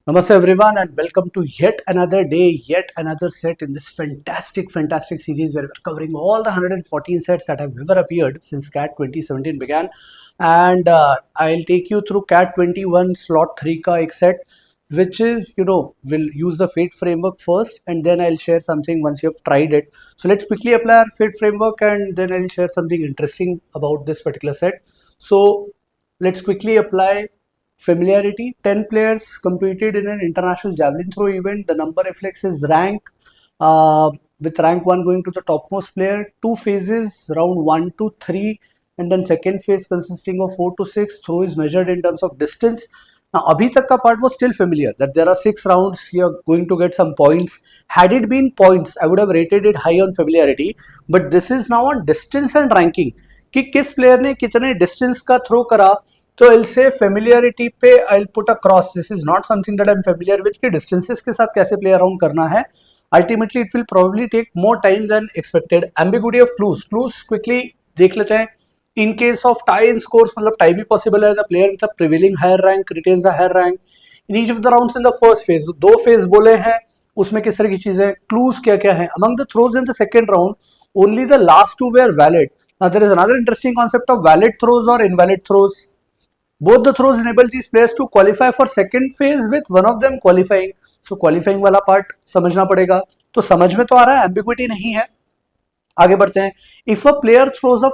Namaste everyone and welcome to yet another day, yet another set in this fantastic series where we're covering all the 114 sets that have ever appeared since CAT 2017 began. And I'll take you through CAT 21 slot 3 ka ek set, which is, we'll use the Fate framework first and then I'll share something once you've tried it. So let's quickly apply our Fate framework and then I'll share something interesting about this particular set. So let's quickly apply familiarity. 10 players competed in an international javelin throw event. The number reflects his rank, with rank 1 going to the topmost player. 2 phases, round 1 to 3, and then second phase consisting of 4 to 6. Throw is measured in terms of distance. Now, abhi tak ka part was still familiar, that there are 6 rounds, you're going to get some points. Had it been points, I would have rated it high on familiarity, but this is now on distance and ranking. कि किस player ने कितने distance का throw करा, तो I'll say familiarity पे I'll put a cross. This is not something that I'm familiar with कि distances के साथ कैसे play around करना है. Ultimately it will probably take more time than expected. Ambiguity of clues quickly देख लेते हैं. In case of tie in scores, मतलब tie भी possible है. The player with a prevailing higher rank retains a higher rank in each of the rounds in the first phase. दो phase बोले हैं, उसमें किस तरह की चीजें, clues क्या क्या है. Among the throws in the second round, only the last 2 were valid. Now there is another interesting concept of valid throws or invalid throws. Both the throws enable these players to qualify for second phase with one of them qualifying. So qualifying वाला part समझना पड़ेगा. तो समझ में तो आ रहा है, ambiguity नहीं है. आगे बढ़ते हैं. If a player throws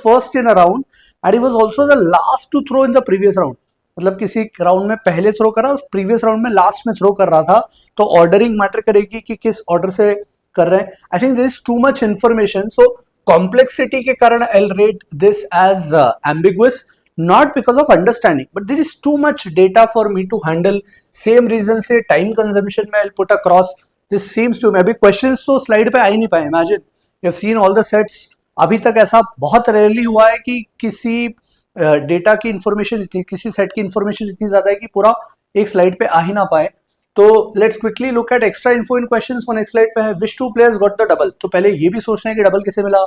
first in a round and he was also the last to throw in the previous round, मतलब किसी राउंड में पहले थ्रो करा, उस प्रीवियस राउंड में लास्ट में थ्रो कर रहा था, तो ऑर्डरिंग मैटर करेगी कि किस ऑर्डर से कर रहे हैं. I think there is too much information, so complexity के कारण I will rate this as ambiguous. Not because of understanding, but there is too much data for me to handle. Same reason से time consumption में I'll put across. This seems to me, अभी questions तो slide पे आ ही नहीं पाए. Imagine you've seen all the sets. अभी तक ऐसा बहुत rarely हुआ है कि किसी डेटा की इंफॉर्मेशन इतनी, किसी सेट की इंफॉर्मेशन इतनी ज्यादा है कि पूरा एक स्लाइड पे आ ही ना पाए. तो let's quickly look at extra info in questions. वो नेक्स्ट स्लाइड पे है. विच 2 players got the double? तो पहले ये भी सोचना है कि डबल किसे मिला,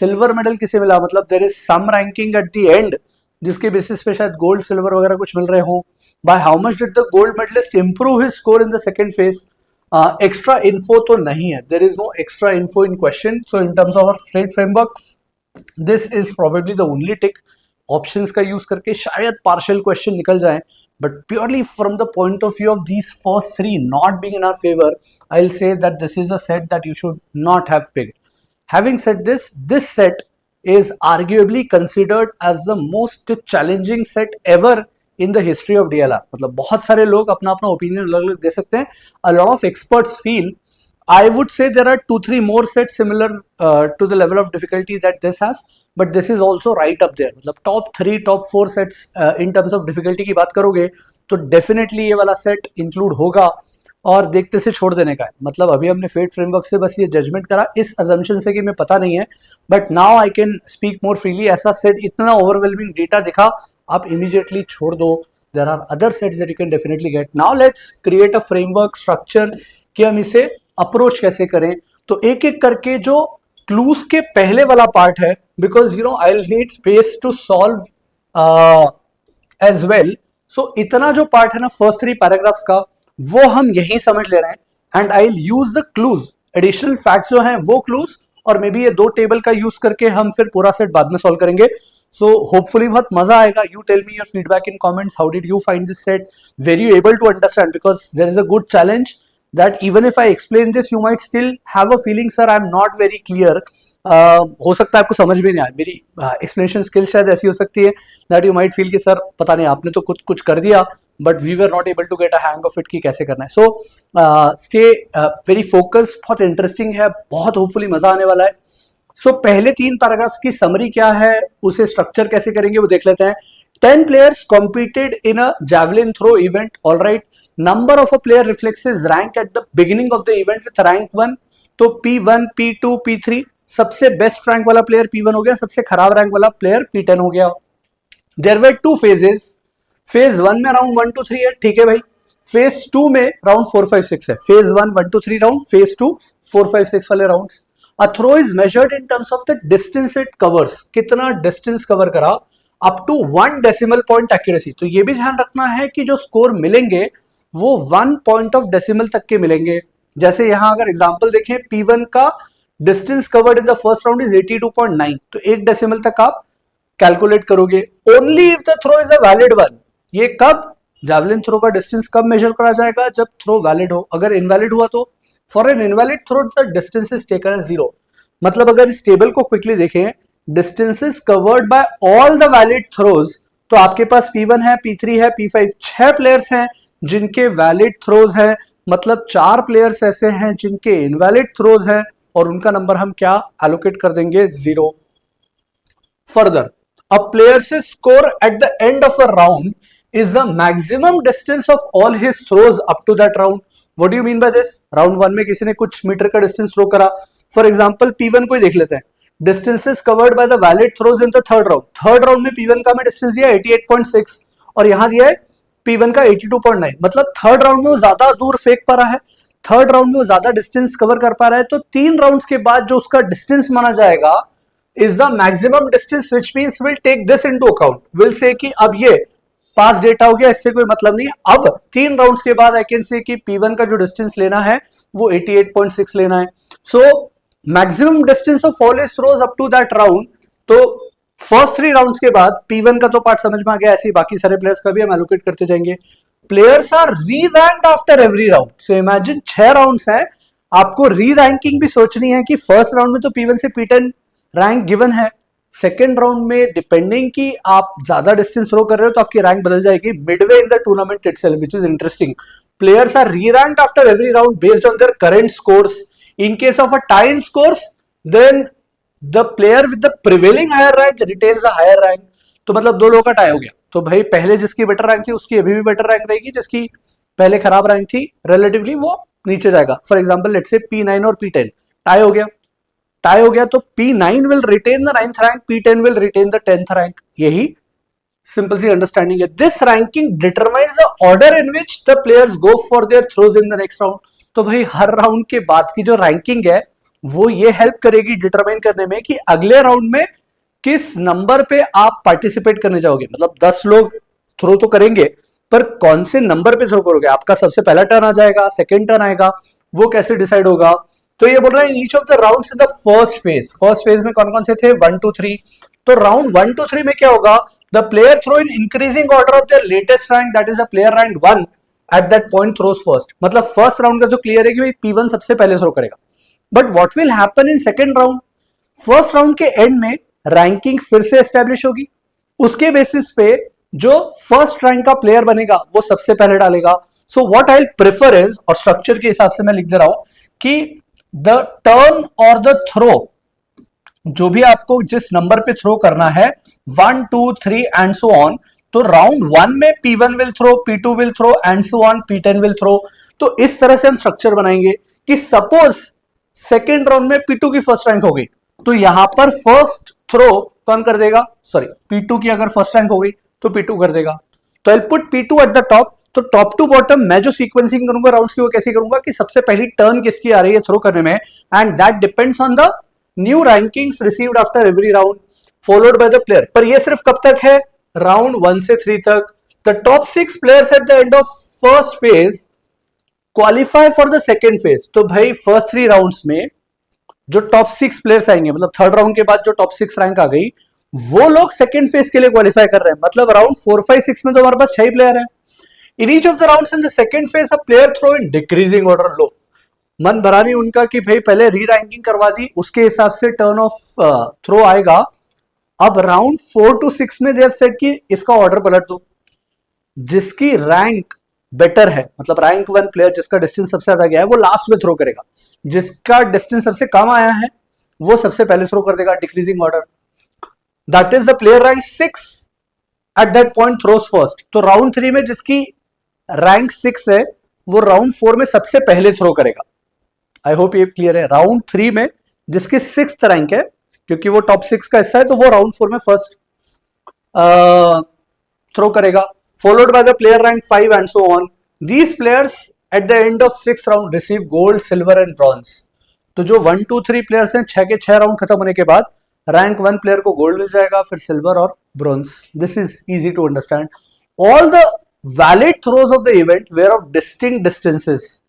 सिल्वर मेडल किसे मिला, मतलब there is some ranking at the end जिसके बेसिस पे शायद गोल्ड सिल्वर वगैरह कुछ मिल रहे हो. By how much did the gold medallist improve his score in the second phase. Extra info तो नहीं है, there is no extra info in question. So in terms of our straight framework, this is probably the only tick. Options का use करके शायद partial question निकल जाए, but purely from the point of view of these first 3 not being in our favour, I will say that this is a set that you should not have picked. Having said this set is arguably considered as the most challenging set ever in the history of DLR. मतलब बहुत सारे लोग अपना अपना opinion अलग अलग दे सकते हैं. A lot of experts feel, I would say there are 2-3 more sets similar to the level of difficulty that this has, but this is also right up there. मतलब top 3, top 4 sets in terms of difficulty की बात करोगे तो definitely ये वाला set include होगा और देखते से छोड़ देने का है. मतलब अभी हमने फेट फ्रेमवर्क से बस ये जजमेंट करा इस अजम्पशन से कि मैं पता नहीं है, but now I can speak more freely. ऐसा सेट इतना ओवरवेलमिंग डेटा दिखा, आप इमीडिएटली छोड़ दो. There are other sets that you can definitely get. Now let's create a framework structure कि हम इसे अप्रोच कैसे करें. तो एक एक करके जो क्लूज के पहले वाला पार्ट है, because I will need space to solve as well. So इतना जो पार्ट है ना फर्स्ट 3 पैराग्राफ्स का, वो हम यही समझ ले रहे हैं. And I will use the clues, additional facts जो हैं वो क्लूज, और मे बी ये 2 टेबल का यूज करके हम फिर पूरा सेट बाद में सॉल्व करेंगे. सो होपफुली बहुत मजा आएगा. You tell me your feedback in comments. How did you find this set? Were you able to understand? Because there is a good challenge that even if I explain this you might still have a feeling sir I am not very clear. हो सकता है आपको समझ भी नहीं आए. मेरी explanation skill शायद ऐसी हो सकती है दैट यू माइट फील कि सर पता नहीं आपने तो कुछ कर दिया, but we were not able to get a hang of it कि कैसे करना है. So stay very focus. बहुत इंटरेस्टिंग है, बहुत होपफुली मजा आने वाला है. सो पहले 3 पैराग्राफ्स की समरी क्या है, उसे स्ट्रक्चर कैसे करेंगे वो देख लेते हैं. 10 players competed in a javelin throw event. All right, number of a player reflects his rank at the beginning of the event with rank 1. तो P1, P2, P3. सबसे बेस्ट रैंक वाला प्लेयर P1 हो गया, सबसे खराब rank वाला player P10 हो गया. There were 2 phases. फेज 1 में राउंड 1 to 3 है, ठीक है भाई. फेज 2 में राउंड 4, 5, 6 है. फेज 1 1 to 3 राउंड, फेज 2 4, 5, 6 वाले rounds. A throw is measured in terms of the distance it covers. कितना डिस्टेंस कवर करा. Up to 1 decimal point accuracy. तो ये भी ध्यान रखना है कि जो स्कोर मिलेंगे वो 1 पॉइंट ऑफ डेसिमल तक के मिलेंगे। जैसे यहां अगर एग्जांपल देखें, P1 का distance covered in the first round is 82.9, तो 1 डेसिमल तक आप कैलकुलेट करोगे। Only if the throw is a valid one. ये कब, जावलिन थ्रो का डिस्टेंस कब मेजर करा जाएगा, जब थ्रो वैलिड हो। अगर इनवैलिड हुआ तो for an invalid throw the distance is taken as 0। मतलब अगर इस टेबल को क्विकली देखें, distances covered by all the valid throws, तो आपके पास P1 है, P3 है, P5, 6 प्लेयर्स हैं जिनके वैलिड थ्रोज हैं। मतलब 4 प्लेयर्स ऐसे हैं जिनके इनवैलिड थ्रोज हैं और उनका नंबर हम क्या एलोकेट कर देंगे, 0। Further, a player's score at the end of a round is the maximum distance of all his throws up to that round. What do you mean by this? Round 1 में किसी ने कुछ metre का distance throw करा, for example P1 को ही देख लेते हैं। Distances covered by the valid throws in the third round. Third round में P1 का मैं डिस्टेंस दिया 88.6 और यहां दिया है P1 का 82.9। मतलब थर्ड राउंड में वो ज्यादा दूर फेंक पा रहा है, थर्ड राउंड में वो ज्यादा डिस्टेंस कवर कर पा रहा है। तो 3 राउंड्स के बाद जो उसका डिस्टेंस माना जाएगा is the maximum distance, which means we'll take this into account. We'll say कि अब ये पास डेटा हो गया, इससे कोई मतलब नहीं। अब 3 राउंड्स के बाद आई कैन से कि P1 का जो डिस्टेंस लेना है वो 88.6 लेना है। So maximum distance of all his throws up to that round. तो फर्स्ट 3 राउंड्स के बाद P1 का तो पार्ट समझ में आ गया, ऐसे ही बाकी सारे प्लेयर्स का भी हम एलोकेट करते जाएंगे। प्लेयर्स आर री ranked after every round. So imagine 6 rounds हैं, आपको री रैंकिंग भी सोचनी है कि फर्स्ट राउंड में तो P1 से P10 रैंक गिवन है, सेकेंड राउंड में डिपेंडिंग कि आप ज्यादा डिस्टेंस थ्रो कर रहे हो तो आपकी रैंक बदल जाएगी midway in the tournament itself, which is interesting. Players are reranked after every round based on their current scores. In case of a tie in scores, then the player with the prevailing higher rank retains the higher rank. तो मतलब 2 लोगों का tie हो गया, तो भाई पहले जिसकी बेटर रैंक थी उसकी अभी भी बेटर रैंक रहेगी, जिसकी पहले खराब रैंक थी रिलेटिवली वो नीचे जाएगा। For example let's say P9 और P10 टाई हो गया, टाई हो गया तो P9 will retain the 9th rank, P10 will retain the 10th rank। यही सिंपल सी अंडरस्टैंडिंग है। This ranking determines the order in which the players go for their throws in the next round. तो भाई हर round के बाद की जो ranking है वो ये हेल्प करेगी डिटरमाइन करने में कि अगले राउंड में किस नंबर पे आप पार्टिसिपेट करने जाओगे। मतलब 10 लोग थ्रो तो करेंगे पर कौन से नंबर पे थ्रो करोगे, आपका सबसे पहला टर्न आ जाएगा, सेकेंड टर्न आएगा, वो कैसे डिसाइड होगा। तो ये बोल रहा है each of the rounds in the first phase. First phase में कौन कौन से थे, 1 2 3। तो राउंड 1 2 3 में क्या होगा, the player throw in increasing order of the latest rank, that is the player rank 1 at that point throws first. मतलब फर्स्ट राउंड का जो क्लियर है कि भाई P1 सबसे पहले थ्रो करेगा। But what will happen in second round, first round के एंड में रैंकिंग फिर से एस्टेब्लिश होगी, उसके बेसिस पे जो फर्स्ट रैंक का प्लेयर बनेगा वो सबसे पहले डालेगा। So what I prefer is, और स्ट्रक्चर के हिसाब से मैं लिख दे रहा हूं कि द टर्न और द थ्रो, जो भी आपको जिस नंबर पे थ्रो करना है 1 2 3 एंड सो ऑन, तो राउंड 1 में P1 will throw, P2 will throw and so on, P10 will throw. तो इस तरह से हम स्ट्रक्चर बनाएंगे कि सपोज सेकेंड राउंड में P2 की फर्स्ट रैंक हो गई तो यहां पर फर्स्ट थ्रो कौन कर देगा, सॉरी P2 की अगर फर्स्ट रैंक हो गई तो P2 कर देगा। तो I put P2 at the top. तो टॉप टू बॉटम मैं जो सीक्वेंसिंग करूंगा राउंड्स की वो कैसे करूंगा कि सबसे पहली टर्न किसकी आ रही है थ्रो करने में, and that depends on the new rankings received after every round followed by the player. पर ये सिर्फ कब तक है, राउंड 1 से 3 तक। The top 6 players eight the end of first phase qualify for the second phase. तो भाई फर्स्ट 3 राउंड्स में जो टॉप 6 प्लेयर्स आएंगे, मतलब थर्ड राउंड के बाद जो टॉप 6 रैंक आ गई, वो लोग सेकेंड फेज के लिए क्वालिफाई कर रहे हैं। मतलब राउंड 4 5 6 में तो हमारे पास 6 ही प्लेयर हैं। In each of the rounds in the second phase, a player throw in decreasing order low। मन भरा नहीं उनका कि भाई पहले री रैंकिंग करवा दी, उसके हिसाब से टर्न ऑफ थ्रो आएगा। अब राउंड 4 to 6 में देव सेट कि इसका ऑर्डर पलट दो, जिसकी रैंक बेटर है, मतलब रैंक 1 प्लेयर जिसका डिस्टेंस सबसे ज्यादा गया है वो लास्ट में थ्रो करेगा, जिसका डिस्टेंस सबसे कम आया है वो सबसे पहले थ्रो कर देगा, decreasing order. That is the player rank 6 eight that point throws first. तो राउंड 3 में जिसकी रैंक 6 है वो राउंड 4 में सबसे पहले थ्रो करेगा। आई होप ये क्लियर है। राउंड 3 में जिसकी 6th रैंक है, क्योंकि वो टॉप 6 का हिस्सा है, तो वो राउंड 4 में फर्स्ट थ्रो करेगा, followed by the player rank 5 and so on. These players eight the end of 6 round receive gold, silver and bronze. तो जो 1 2 3 प्लेयर्स हैं, 6 के 6 राउंड खत्म होने के बाद रैंक 1 प्लेयर को गोल्ड मिल जाएगा, फिर सिल्वर और bronze. This is easy to understand. All the valid throws of the event were of distinct distances.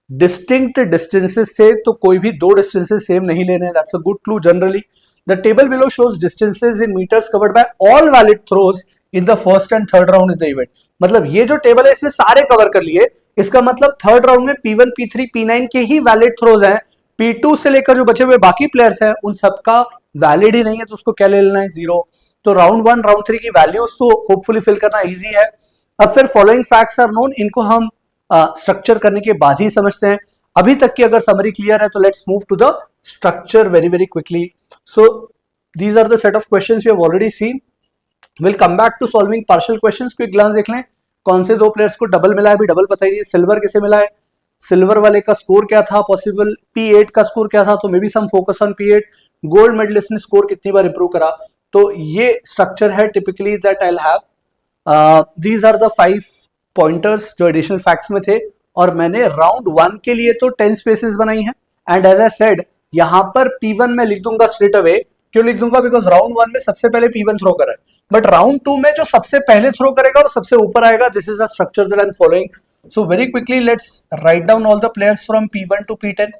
Distinct distances से तो कोई भी दो डिस्टेंसेस सेम नहीं लेने. That's a good clue generally. The table below shows distances in metres covered by all valid throws in the first and third round in the event. मतलब ये जो टेबल है इसने सारे कवर कर लिए. इसका मतलब थर्ड राउंड में P1, P3, P9 के ही वैलिड थ्रोज हैं. P2 से लेकर जो बचे हुए बाकी प्लेयर्स हैं उन सबका वैलिड ही नहीं है, तो उसको क्या ले लेना है, 0. तो राउंड 1 राउंड 3 की वैल्यूज तो होपफुली फिल करना इजी है. अब फिर फॉलोइंग फैक्ट्स आर नोन, इनको हम स्ट्रक्चर करने के बाद ही समझते हैं. अभी तक की अगर समरी क्लियर है तो let's move to the structure very very quickly. So these are the set of questions you have already seen. Will come back to solving partial questions. Quick glance देख लें. कौन से दो प्लेयर्स को double मिला है, अभी डबल बताइए. सिल्वर किसे मिला है, सिल्वर वाले का स्कोर क्या था पॉसिबल, P8 का स्कोर क्या था, तो maybe some focus on P8. Gold medallist ने स्कोर कितनी बार इंप्रूव करा. तो ये स्ट्रक्चर है typically that I will have. These are the 5 pointers जो एडिशनल फैक्ट्स में थे, और मैंने राउंड 1 के लिए तो 10 स्पेसेस बनाई हैं. एंड एज आई सेड, यहां पर P1 में लिख दूंगा स्ट्रेट अवे. क्यों लिख दूंगा, बिकॉज राउंड 1 में सबसे पहले P1 थ्रो करा है, बट राउंड 2 में जो सबसे पहले थ्रो करेगा वो सबसे ऊपर आएगा. This is a structure that I am following. So very quickly let's write down all the players from P1 to P10.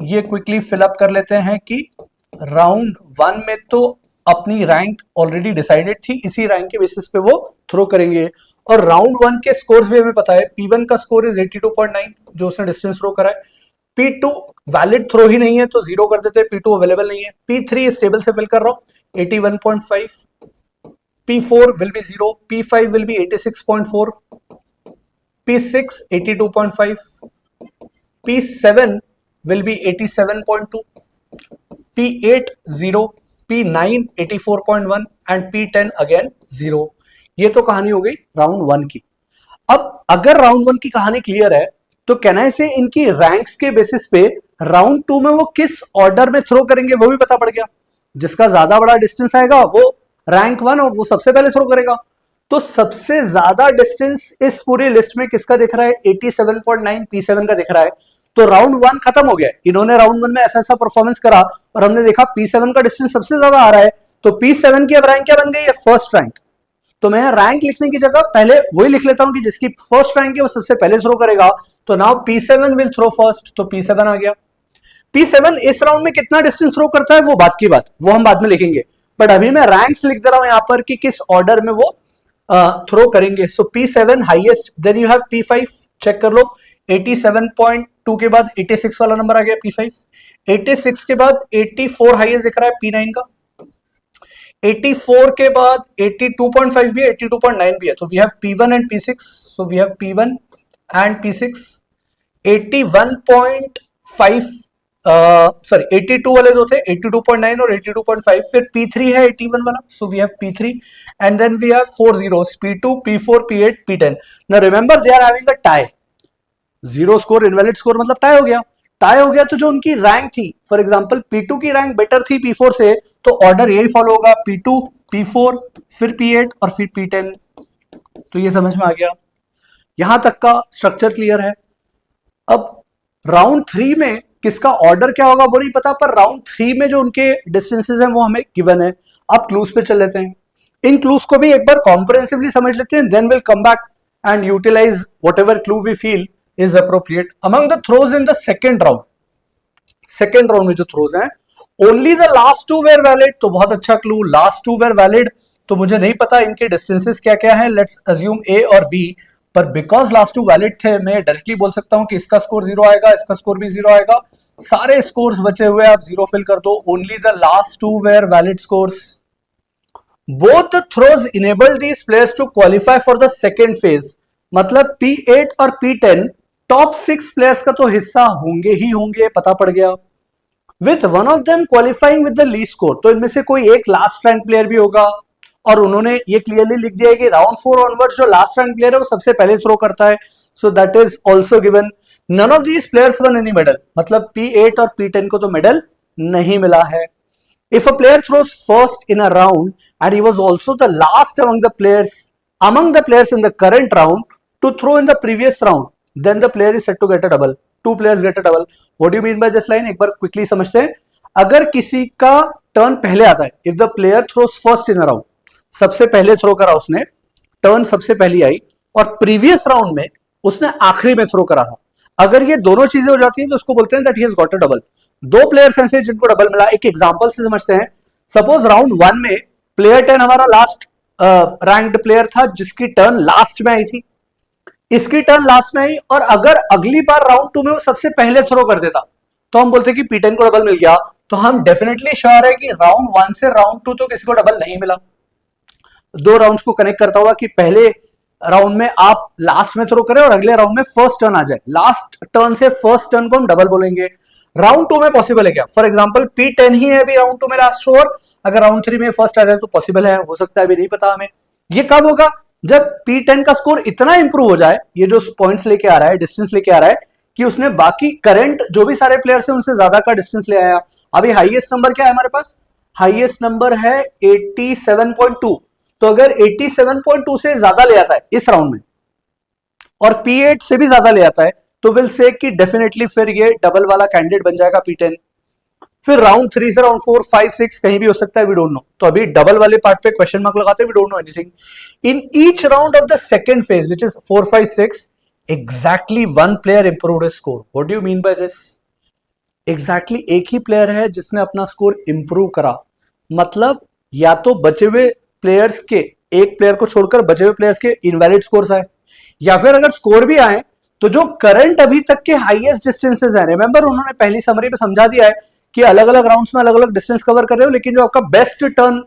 ये क्विकली फिलअप कर लेते हैं कि राउंड 1 में तो अपनी रैंक ऑलरेडी डिसाइडेड थी, इसी रैंक के बेसिस पे वो थ्रो करेंगे. और राउंड 1 के स्कोर्स भी हमें पता है. P1 का स्कोर इज 82.9 जो उसने डिस्टेंस थ्रो करा है. P2 वैलिड थ्रो ही नहीं है तो 0 कर देते हैं, P2 अवेलेबल नहीं है. P3 इस टेबल से फिल कर रहा हूं 81.5. P4 will be 0, P5 will be 86.4, P6 82.5, P7 will be 87.2, P8 0, P9 84.1 and P10 again 0. ये तो कहानी हो गई राउंड 1 की. अब अगर राउंड 1 की कहानी क्लियर है तो कैन आई से इनकी रैंक्स के बेसिस पे राउंड 2 में वो किस ऑर्डर में थ्रो करेंगे वो भी पता पड़ गया. जिसका ज्यादा बड़ा डिस्टेंस आएगा वो रैंक 1 और वो सबसे पहले थ्रो करेगा. तो सबसे ज्यादा डिस्टेंस इस पूरी लिस्ट में किसका दिख रहा है, 87.9 P7 का दिख रहा है. तो राउंड 1 खत्म हो गया. इन्होंने राउंड 1 में ऐसा ऐसा परफॉर्मेंस करा और हमने देखा P7 का डिस्टेंस सबसे ज्यादा आ रहा है. तो P7 की अब रैंक क्या बन गई है, फर्स्ट रैंक. तो मैं रैंक लिखने की जगह पहले वही लिख लेता हूं कि जिसकी फर्स्ट रैंक है वो सबसे पहले थ्रो करेगा. तो now P7 will throw first, तो P7 आ गया. P7 इस राउंड में कितना डिस्टेंस थ्रो करता है वो बात की बात, वो हम बाद में लिखेंगे. बट अभी मैं रैंक्स लिख दे रहा हूं यहां पर कि किस ऑर्डर में वो थ्रो करेंगे. So P7 highest, then you have P5. Check कर लो, 87.2 के बाद 86 वाला नंबर आ गया P5. 86 के बाद 84 हाईएस्ट दिख रहा है P9 का. 84 के बाद 82.5 भी है, 82.9 भी है. तो we have P1 and P6. So we have P1 and P6. 81.5 sorry 82 वाले जो थे 82.9 और 82.5. फिर P3 है 81 वाला. So we have P3 and then we have 4 zeros, P2, P4, P8, P10. Now remember they are having a tie. 0 score invalid score मतलब tie हो गया. टाई हो गया तो जो उनकी रैंक थी, फॉर एग्जांपल P2 की रैंक बेटर थी P4 से, तो ऑर्डर यही फॉलो होगा, P2, P4, फिर P8 और फिर P10. तो ये समझ में आ गया. यहां तक का स्ट्रक्चर क्लियर है. अब राउंड 3 में किसका ऑर्डर क्या होगा वो नहीं पता, पर राउंड 3 में जो उनके डिस्टेंसेस हैं वो हमें गिवन है. अब क्लूज पे चल लेते हैं. इन क्लूज को भी एक बार कॉम्प्रिहेंसिवली समझ लेते हैं, then will come back and utilise whatever clue we feel is appropriate. Among the throws in the second round में जो थ्रोज हैं, only the last 2 were valid. तो बहुत अच्छा क्लू, लास्ट 2 वेर वैलिड. तो मुझे नहीं पता इनके डिस्टेंसेस क्या क्या है, लेट्स अज्यूम A और B. पर बिकॉज लास्ट 2 वैलिड थे, मैं डायरेक्टली बोल सकता हूं कि इसका स्कोर 0 आएगा, इसका स्कोर भी 0 आएगा. सारे स्कोर्स बचे हुए आप 0 फिल कर दो. Only the last 2 were valid scores. Both throws enabled these players to qualify for the second phase. मतलब P8 और P10 टॉप 6 प्लेयर्स का तो हिस्सा होंगे ही होंगे, पता पड़ गया. With one of them qualifying with the least score. तो इनमें से कोई एक लास्ट रैंक प्लेयर भी होगा, और उन्होंने ये क्लियरली लिख दिया है कि राउंड 4 ऑनवर्ड्स जो लास्ट रैंक प्लेयर है वो सबसे पहले थ्रो करता है. So that is also given. None of these players won any medal. मतलब P8 और P10 को तो मेडल नहीं मिला है. If a player throws first in a round and he was also the last among the players in the current round to throw in the previous round, then the player is set to get a double. 2 players get a double. What do you mean by this line? एक बार quickly समझते हैं. अगर किसी का turn पहले आता है, if the player throws first in a round, सबसे पहले थ्रो करा उसने, टर्न सबसे पहली आई, और प्रीवियस राउंड में उसने आखिरी में थ्रो करा था, अगर ये दोनों चीजें हो जाती हैं तो उसको बोलते हैं that he has got a double. दो प्लेयर्स ऐसे जिनको डबल मिला, एक एग्जांपल से समझते हैं। सपोज राउंड 1 में प्लेयर 10 हमारा लास्ट रैंक्ड प्लेयर था जिसकी टर्न लास्ट में आई थी, इसकी टर्न लास्ट में आई, और अगर अगली बार राउंड 2 में वो सबसे पहले थ्रो कर देता तो हम बोलते कि P10 को डबल मिल गया। तो हम डेफिनेटली श्योर है कि राउंड 1 से राउंड 2 तो किसी को डबल नहीं मिला। दो राउंड्स को कनेक्ट करता हुआ कि पहले राउंड में आप लास्ट में थ्रो करें और अगले राउंड में फर्स्ट टर्न आ जाए, लास्ट टर्न से फर्स्ट टर्न को हम डबल बोलेंगे। राउंड 2 में पॉसिबल है क्या? फॉर एग्जांपल P10 ही है अभी राउंड 2 में लास्ट थ्रो, अगर राउंड 3 में फर्स्ट आ जाए तो पॉसिबल है, हो सकता है, अभी नहीं पता हमें। ये कब होगा? जब P10 का स्कोर इतना इंप्रूव हो जाए, ये जो पॉइंट्स लेके आ रहा है, डिस्टेंस लेके आ रहा है, कि उसने बाकी करंट जो भी सारे प्लेयर्स हैं उनसे ज्यादा का डिस्टेंस ले आया। अभी हाईएस्ट नंबर क्या है हमारे पास? हाईएस्ट नंबर है 87.2। तो अगर 87.2 से ज्यादा ले आता है इस राउंड में और P8 से भी ज्यादा ले आता है तो विल से कि डेफिनेटली फिर ये डबल वाला कैंडिडेट बन जाएगा P10। फिर राउंड 3 से राउंड 4, 5, 6 कहीं भी हो सकता है, वी डोंट नो। तो अभी डबल वाले पार्ट पे क्वेश्चन मार्क लगाते हैं, we don't know anything. In each round of the second phase which is 4, 5, 6 exactly one player improved his score. What do you mean by this? Exactly एक ही player है जिसने अपना score improve करा, मतलब या तो बचे हुए प्लेयर्स के, एक प्लेयर को छोड़कर बचे हुए प्लेयर्स के इनवैलिड स्कोर्स आए, या फिर अगर स्कोर भी आए तो जो करंट अभी तक के हाईएस्ट डिस्टेंसेस है, रिमेंबर उन्होंने पहली समरी में समझा दिया है कि अलग अलग राउंड्स में अलग अलग डिस्टेंस कवर कर रहे हो, लेकिन जो आपका बेस्ट टर्न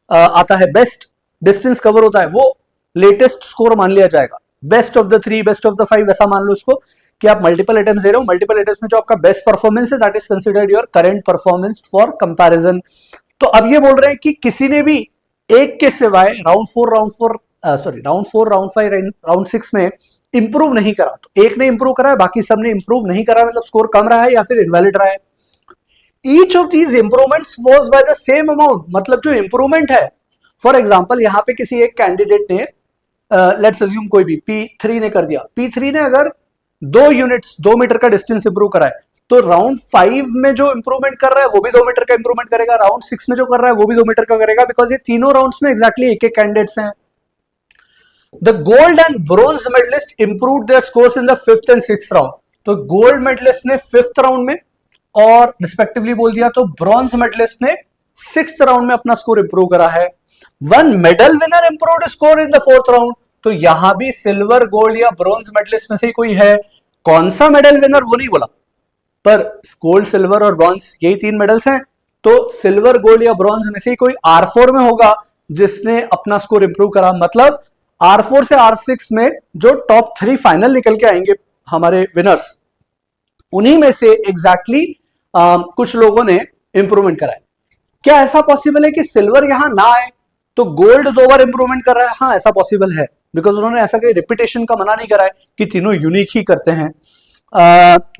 आता है, बेस्ट डिस्टेंस कवर होता है, वो लेटेस्ट स्कोर मान लिया जाएगा। Best of the 3, best of the 5 ऐसा मान लो इसको, कि आप मल्टीपल अटेम्प्ट्स दे रहे हो, मल्टीपल अटेम्प्ट्स में जो आपका बेस्ट परफॉर्मेंस है that is considered your current performance for comparison. तो अब ये बोल रहे हैं कि किसी ने भी एक के सिवाय राउंड 4, राउंड 5, राउंड 6 में इंप्रूव नहीं करा, तो एक ने इंप्रूव करा है, बाकी सबने इंप्रूव नहीं करा, मतलब स्कोर कम रहा है या फिर इनवैलिड रहा है। Each of these improvements was by the same amount, मतलब जो इंप्रूवमेंट है, फॉर एग्जांपल यहां पे किसी एक कैंडिडेट ने लेट्स अज्यूम कोई भी P3 ने कर दिया, P3 ने अगर 2 यूनिट्स 2 मीटर का डिस्टेंस इंप्रूव करा है, तो राउंड 5 में जो इंप्रूवमेंट कर रहा है वो भी 2 मीटर का इंप्रूवमेंट करेगा, राउंड 6 में जो कर रहा है वो भी 2 मीटर का करेगा, बिकॉज ये तीनों राउंड्स में एक्जैक्टली एक एक कैंडिडेट्स हैं। The gold and bronze medalist improved their scores in the 5th and 6th round. तो गोल्ड मेडलिस्ट ने 5th राउंड में और रिस्पेक्टिवली बोल दिया, तो ब्रॉन्ज मेडलिस्ट ने 6th राउंड में अपना स्कोर इंप्रूव करा है। One medal winner improved score in the 4th round, तो यहां भी सिल्वर, गोल्ड या ब्रॉन्ज मेडलिस्ट में से ही कोई है। कौन सा मेडल विनर वो नहीं बोला, पर गोल्ड, सिल्वर और ब्रॉन्ज यही 3 मेडल्स हैं, तो सिल्वर, गोल्ड या ब्रॉन्ज में से ही कोई R4 में होगा जिसने अपना स्कोर इंप्रूव करा। मतलब R4 से R6 में जो टॉप 3 फाइनल निकल के आएंगे हमारे विनर्स, उन्हीं में से एग्जैक्टली कुछ लोगों ने इंप्रूवमेंट करा है। क्या ऐसा पॉसिबल है कि सिल्वर यहां ना आए तो गोल्ड 2 बार इंप्रूवमेंट कर रहा है? हाँ, ऐसा पॉसिबल है, बिकॉज उन्होंने ऐसा कोई रिपीटेशन का मना नहीं करा है कि तीनों यूनिक ही करते हैं।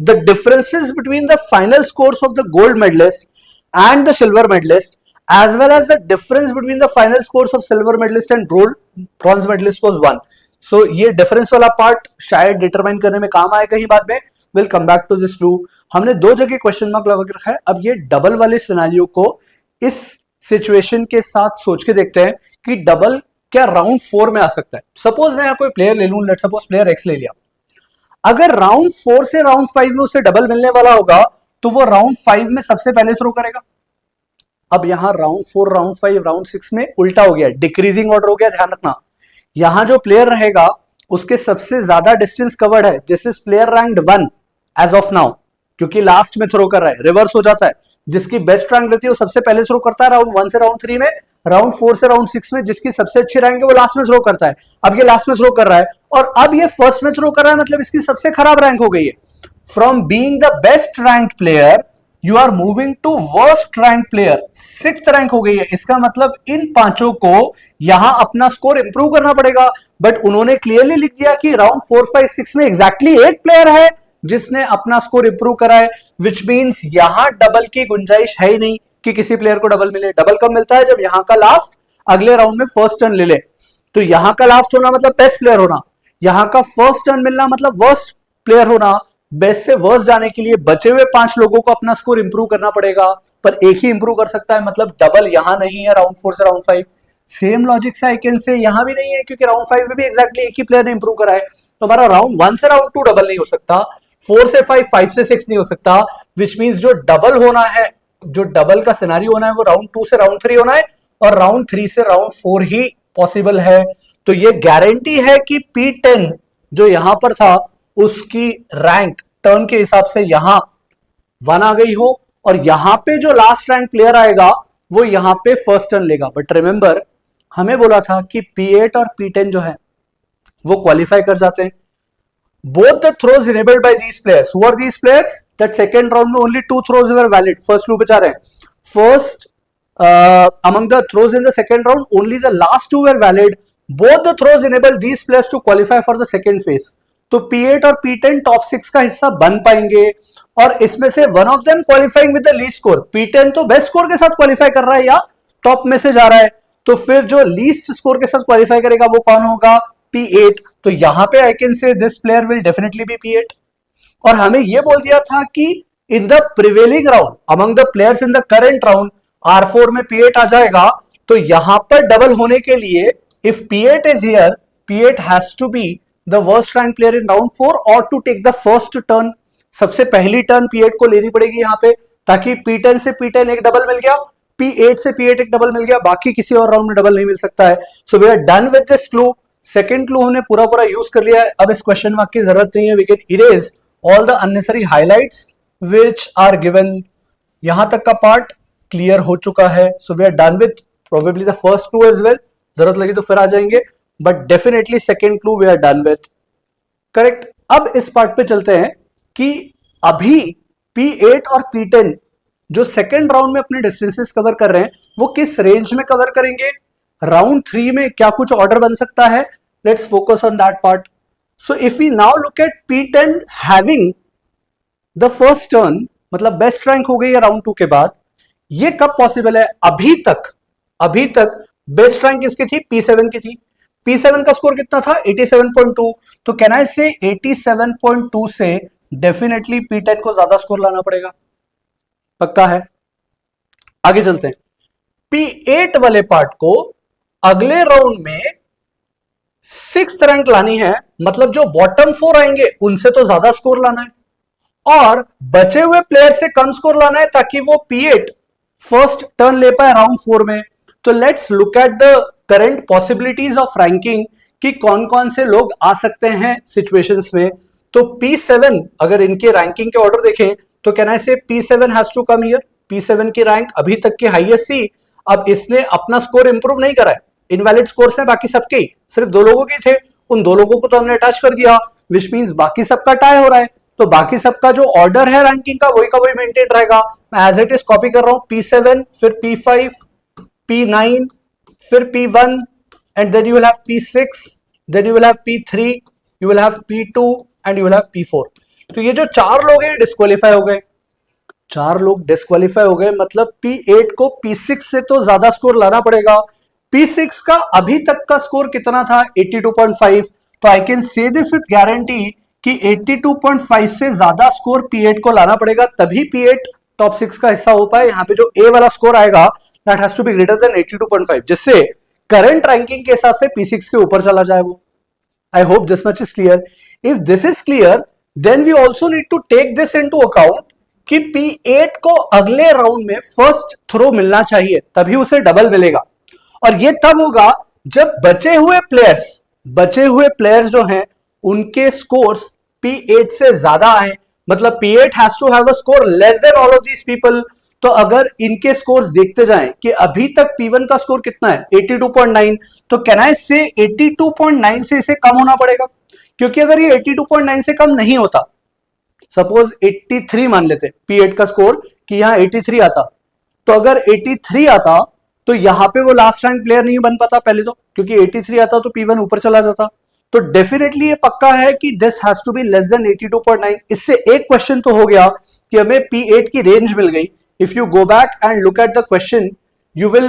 The differences between the final scores of the gold medallist and the silver medallist as well as the difference between the final scores of silver medalist and bronze medalist was 1. So ये difference वाला part शायद determine करने में काम आए कहीं बाद में, we'll come back to this too. हमने 2 जगह क्वेश्चन मार्क लगा के रखा है। अब ये डबल वाले सिनेरियो को इस सिचुएशन के साथ सोच के देखते हैं कि डबल क्या राउंड 4 में आ सकता है। सपोज मैं यहाँ कोई प्लेयर ले लूं, लेट सपोज प्लेयर एक्स ले लिया, अगर राउंड 4 से राउंड 5 में उसे डबल मिलने वाला होगा तो वो राउंड 5 में सबसे पहले थ्रो करेगा। अब यहां राउंड 4, राउंड 5, राउंड 6 में उल्टा हो गया, डिक्रीजिंग ऑर्डर हो गया, ध्यान रखना। यहां जो प्लेयर रहेगा उसके सबसे ज्यादा डिस्टेंस कवर्ड है, this is player ranked 1 as of now, क्योंकि लास्ट में थ्रो कर रहा है, रिवर्स हो जाता है। जिसकी बेस्ट रैंक रहती है वो सबसे पहले थ्रो करता है राउंड 1 से राउंड 3 में, राउंड 4 से राउंड 6 में जिसकी सबसे अच्छी रैंक है वो लास्ट में थ्रो करता है। अब ये लास्ट में थ्रो कर रहा है और अब ये फर्स्ट में थ्रो कर रहा है, मतलब इसकी सबसे खराब रैंक हो गई है। From being the best ranked player you are moving to worst rank player, 6th rank हो गई है। इसका मतलब इन पांचों को यहां अपना स्कोर इंप्रूव करना पड़ेगा, बट उन्होंने क्लियरली लिख दिया कि राउंड 4, 5, 6 में एग्जैक्टली एक प्लेयर है जिसने अपना स्कोर इंप्रूव करा है, विच मींस यहां डबल की गुंजाइश है ही नहीं कि किसी प्लेयर को डबल मिले। डबल कब मिलता है? जब यहां का लास्ट अगले राउंड में फर्स्ट टर्न ले ले। तो यहां का लास्ट होना मतलब बेस्ट प्लेयर होना, यहां का फर्स्ट टर्न मिलना मतलब वर्स्ट प्लेयर होना, बेस्ट से वर्स्ट जाने के लिए बचे हुए 5 लोगों को अपना स्कोर इंप्रूव करना पड़ेगा, पर एक ही इंप्रूव कर सकता है, मतलब डबल यहां नहीं है राउंड 4 से राउंड 5। सेम लॉजिक से आई कैन से यहां भी नहीं है, क्योंकि राउंड 5 में भी एग्जैक्टली एक ही प्लेयर ने इंप्रूव करा है, तो हमारा राउंड 1 से राउंड 2 डबल नहीं हो सकता, 4 से 5, 5 से 6 नहीं हो सकता, विच मींस जो डबल होना है, जो डबल का सिनेरियो होना है वो राउंड 2 से राउंड 3 होना है, और राउंड 3 से राउंड 4 ही पॉसिबल है। तो ये गारंटी है कि P10 जो यहां पर था उसकी रैंक टर्न के हिसाब से यहां 1 आ गई हो, और यहां पे जो लास्ट रैंक प्लेयर आएगा वो यहां पे फर्स्ट टर्न लेगा। बट रिमेंबर हमें बोला था कि P8 और P10 जो है वो क्वालिफाई कर जाते हैं। Both the throws enabled by these players. Who are these players? That second round में only 2 throws were valid. First clue बचा रहे हैं. First, among the throws in the second round, only the last 2 were valid. Both the throws enabled these players to qualify for the second phase. तो P8 और P10 top 6 का हिस्सा बन पाएंगे, और इसमें से one of them qualifying with the least score. P10 तो बेस्ट स्कोर के साथ क्वालिफाई कर रहा है या टॉप में से जा रहा है, तो फिर जो लीस्ट स्कोर के साथ क्वालिफाई करेगा वो कौन होगा? P8। तो यहां पे I can say this player will definitely be P8। और हमें यह बोल दिया था कि in the prevailing round among the players in the current round R4 में P8 आ जाएगा, तो यहां पर डबल होने के लिए if P8 is here, P8 has to be the worst rank player in round 4 और to take the first turn. सबसे पहली टर्न P8 को लेनी पड़ेगी यहां पे, ताकि P10 से P10 एक डबल मिल गया, P8 से P8 एक डबल मिल गया, बाकी किसी और राउंड में डबल नहीं मिल सकता है। So we are done with this clue. Second clue हमने पूरा पूरा यूज कर लिया है, अब इस क्वेश्चन मार्क की जरूरत नहीं है। We can erase all the unnecessary highlights which are given. यहां तक का पार्ट क्लियर हो चुका है, so we are done with probably the first clue as well. जरूरत लगी तो फिर आ जाएंगे, but definitely second clue we are done with. Correct. अब इस पार्ट पे चलते हैं कि अभी P8 और P10 जो सेकेंड राउंड में अपने डिस्टेंसेस कवर कर रहे हैं वो किस रेंज में कवर करेंगे, राउंड 3 में क्या कुछ ऑर्डर बन सकता है, let's focus on that part. So if we now look at P10 having the first turn, मतलब बेस्ट रैंक हो गई है राउंड 2 के बाद, ये कब पॉसिबल है? अभी तक बेस्ट रैंक किसकी थी? P7 की थी। P7 का स्कोर कितना था? 87.2। तो कैन आई से 87.2 से डेफिनेटली P10 को ज्यादा स्कोर लाना पड़ेगा, पक्का है। आगे चलते हैं। P8 वाले पार्ट को अगले राउंड में 6th रैंक लानी है, मतलब जो बॉटम 4 आएंगे उनसे तो ज्यादा स्कोर लाना है, और बचे हुए प्लेयर से कम स्कोर लाना है ताकि वो P8 फर्स्ट टर्न ले पाए राउंड 4 में। तो let's look at the current possibilities of ranking कि कौन कौन से लोग आ सकते हैं सिचुएशंस में। तो P7 अगर इनके रैंकिंग के ऑर्डर देखें तो कैन आई से P7 has to come here. P7 की रैंक अभी तक की हाईएस्ट थी, अब इसने अपना स्कोर इंप्रूव नहीं करा है, इनवैलिड स्कोर्स हैं बाकी सबके, सिर्फ 2 लोगों के थे, उन 2 लोगों को तो हमने अटैच कर दिया, विच मींस बाकी सबका टाई हो रहा है। तो बाकी सबका जो ऑर्डर है रैंकिंग का वही मेंटेन रहेगा। मैं एज इट इज कॉपी कर रहा हूं, P7 फिर P5 P9 फिर P1 and then you will have P6, then you will have P3, you will have P2 and you will have P4। तो ये जो 4 लोग हैं डिस्क्वालीफाई हो गए, 4 लोग डिस्क्वालीफाई हो गए, मतलब P8 को P6 से तो ज्यादा स्कोर लाना पड़ेगा। P6 का अभी तक का स्कोर कितना था? 82.5। तो I can say this with guarantee कि 82.5 से ज्यादा स्कोर P8 को लाना पड़ेगा, तभी P8 टॉप 6 का हिस्सा हो पाए। यहाँ पे जो A वाला स्कोर आएगा that has to be greater than 82.5, जिससे करंट रैंकिंग के हिसाब से P6 के ऊपर चला जाए वो। I hope this much is clear. If this is clear then we also need to take this into account कि P8 को अगले राउंड में फर्स्ट थ्रो मिलना चाहिए, तभी उसे डबल मिलेगा, और ये तब होगा जब बचे हुए प्लेयर्स जो हैं उनके स्कोर्स P8 से ज्यादा आए, मतलब P8 has to have a score less than all of these people. तो अगर इनके स्कोर्स देखते जाएं कि अभी तक P1 का स्कोर कितना है? 82.9। तो कैन आई से 82.9 से इसे कम होना पड़ेगा, क्योंकि अगर ये 82.9 से कम नहीं होता, सपोज 83 मान लेते P8 का स्कोर कि यहां 83 आता, तो अगर 83 आता तो यहां पे वो लास्ट रैंक प्लेयर नहीं बन पाता पहले तो, क्योंकि 83 आता तो P1 ऊपर चला जाता। तो डेफिनेटली ये पक्का है कि this has to be less than 82.9। इससे एक क्वेश्चन तो हो गया कि हमें P8 की रेंज मिल गई। If you go back and look at the question, you will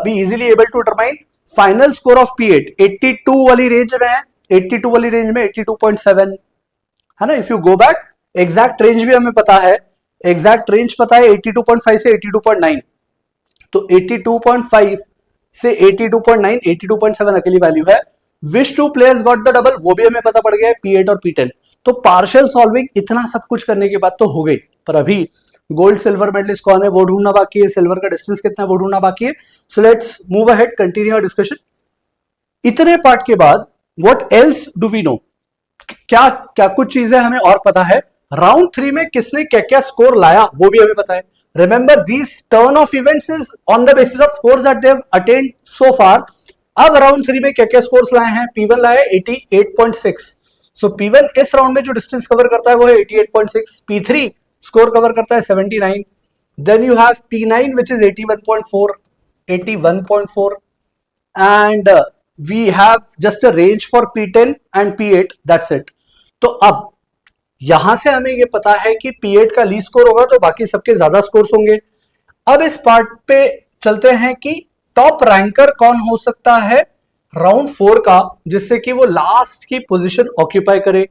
be easily able to determine final score of P8। 82 वाली रेंज में है, 82 वाली रेंज में 82.7 है ना। If you go back exact range भी हमें पता है, एग्जैक्ट रेंज पता है 82.5 से 82.9, तो 82.5 से 82.9, 82.7 अकेली वैल्यू है। Which two players got the double, वो भी हमें पता पड़ गया है, P8 और P10। तो पार्शियल सॉल्विंग इतना सब कुछ करने के बाद तो हो गई, पर अभी गोल्ड सिल्वर मेडलिस्ट कौन है वो ढूंढना बाकी है, सिल्वर का डिस्टेंस कितना है वो ढूंढना बाकी है। So let's move ahead, continue our discussion. इतने पार्ट के बाद what else do we know, क्या क्या कुछ चीजें हमें और पता है। राउंड 3 में किसने क्या क्या स्कोर लाया वो भी हमें पता है। Remember this turn of events is on the basis of scores that they have attained so far. अब राउंड 3 में क्या क्या स्कोर्स लाए हैं, P1 लाया 88.6, सो P1 इस राउंड में जो डिस्टेंस कवर करता है वो है 88.6, P3 स्कोर कवर करता है 79, then you have P9 which is 81.4 and we have just a range for P10 and P8, that's it। तो अब यहां से हमें ये पता है कि P8 का लीस्ट स्कोर होगा तो बाकी सबके ज्यादा स्कोर्स होंगे। अब इस पार्ट पे चलते हैं कि टॉप रैंकर कौन हो सकता है राउंड 4 का, जिससे कि वो लास्ट की पोजीशन ऑक्यूपाई करे।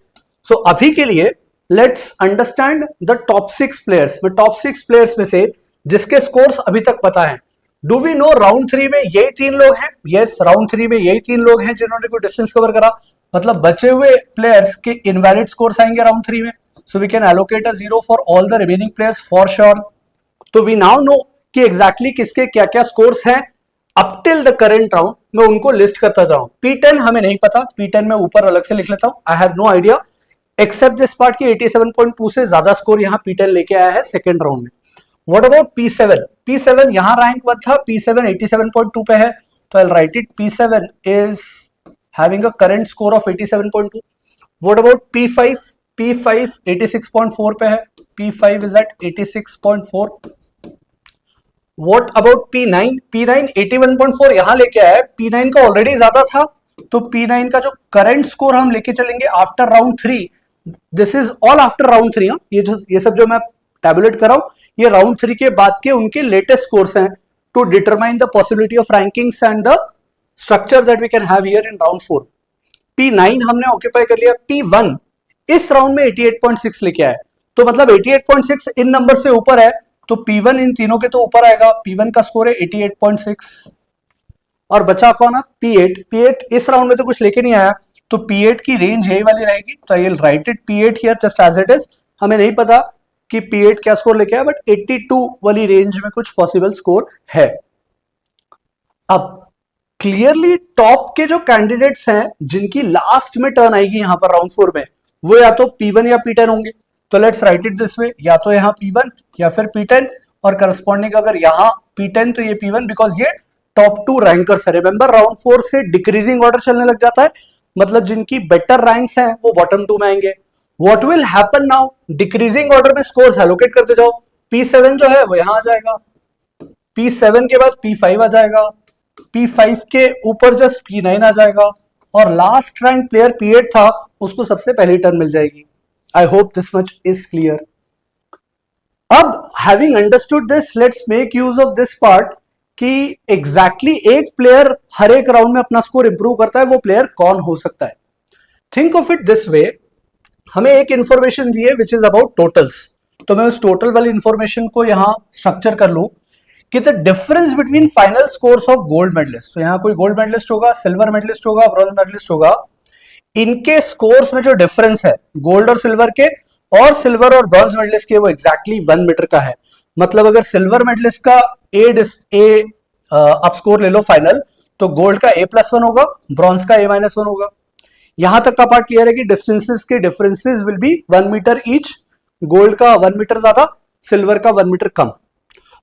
सो अभी के लिए let's understand the top 6 players. मैं टॉप 6 प्लेयर्स में से जिसके स्कोर्स अभी तक पता है, डू वी नो राउंड 3 में यही 3 लोग हैं, यस राउंड 3 में यही 3 लोग हैं जिन्होंने कोई डिस्टेंस कवर करा, मतलब बचे हुए प्लेयर्स के इनवैलिड स्कोर्स आएंगे राउंड 3 में। So we can allocate a 0 for all the remaining players for sure. तो वी नाउ नो कि एग्जैक्टली किसके क्या क्या स्कोर्स हैं up till the current round. मैं उनको लिस्ट करता जाऊं। P10 हमें नहीं पता, P10 मैं ऊपर अलग से लिख लेता हूं, I have no idea except this part की 87.2 से ज्यादा स्कोर यहां P10 लेके आया है सेकेंड राउंड में। व्हाट अबाउट P7, P7 यहां रैंक 1 था, P7 87.2 पे है, तो I will write it P7 is having a current score of 87.2। What about P5, P5 86.4 पे है, P5 is eight 86.4। What about P9, P9 81.4 यहां लेके आया है, P9 का ऑलरेडी ज्यादा था, तो P9 का जो करंट स्कोर हम लेके चलेंगे after round 3, this is all after round 3, ये सब जो मैं टैबुलेट कर रहा हूं ये राउंड 3 के बाद के उनके लेटेस्ट स्कोर्स हैं to determine the possibility of rankings and the structure that we can have here in round 4। P9 हमने ऑक्यूपाई कर लिया, P1 इस राउंड में 88.6 लेके आया, तो मतलब 88.6 इन नंबर से ऊपर है, तो P1 इन तीनों के तो ऊपर आएगा। P1 का स्कोर है 88.6 और बचा कौन है P8। P8 इस राउंड में तो कुछ लेके नहीं आया, तो P8 की रेंज यही वाली रहेगी, तो I will write it P8 here just as it is. हमें नहीं पता कि P8 क्या स्कोर लेके आया, बट 82 वाली रेंज में कुछ पॉसिबल स्कोर है। अब क्लियरली टॉप के जो कैंडिडेट्स हैं जिनकी लास्ट में टर्न आएगी यहां पर राउंड 4 में, वो या तो P1 या P10 होंगे। तो let's write it this way, या तो यहाँ P1 या फिर P10, और करस्पॉन्डिंग अगर यहाँ P10 तो ये P1, बिकॉज ये टॉप 2 रैंकर्स है। रिमेंबर राउंड 4 से डिक्रीजिंग ऑर्डर चलने लग जाता है, मतलब जिनकी बेटर रैंक्स हैं वो बॉटम 2 में आएंगे। What will happen now, decreasing order में स्कोर्स एलोकेट करते जाओ। P7 जो है वो यहां आ जाएगा, P7 के बाद P5 आ जाएगा, P5 के ऊपर जस्ट P9 आ जाएगा, और लास्ट रैंक प्लेयर P8 था, उसको सबसे पहली टर्न मिल जाएगी। I hope this much is clear. अब having understood this, let's make use of this part कि एग्जैक्टली एक प्लेयर हर एक राउंड में अपना स्कोर इंप्रूव करता है, वो प्लेयर कौन हो सकता है। Think of it this way, हमें एक इंफॉर्मेशन दी है विच इज अबाउट टोटल्स, तो मैं उस टोटल वाली इंफॉर्मेशन को यहां स्ट्रक्चर कर लूं कि the difference between final scores of gold medalist, तो यहां कोई गोल्ड मेडलिस्ट होगा, सिल्वर मेडलिस्ट होगा, ब्रॉन्ज मेडलिस्ट होगा, इनके स्कोर्स में जो डिफरेंस है गोल्ड और सिल्वर के, और सिल्वर और ब्रॉन्ज मेडलिस्ट के, वो एग्जैक्टली 1 मीटर का है। मतलब अगर सिल्वर मेडलिस्ट का आप स्कोर ले लो फाइनल, तो गोल्ड का A+1 होगा, ब्रॉन्ज का A-1 होगा। यहां तक का पार्ट क्लियर है कि डिस्टेंसेस के differences will be 1 metre each, gold का 1 मीटर ज्यादा, सिल्वर का 1 मीटर कम।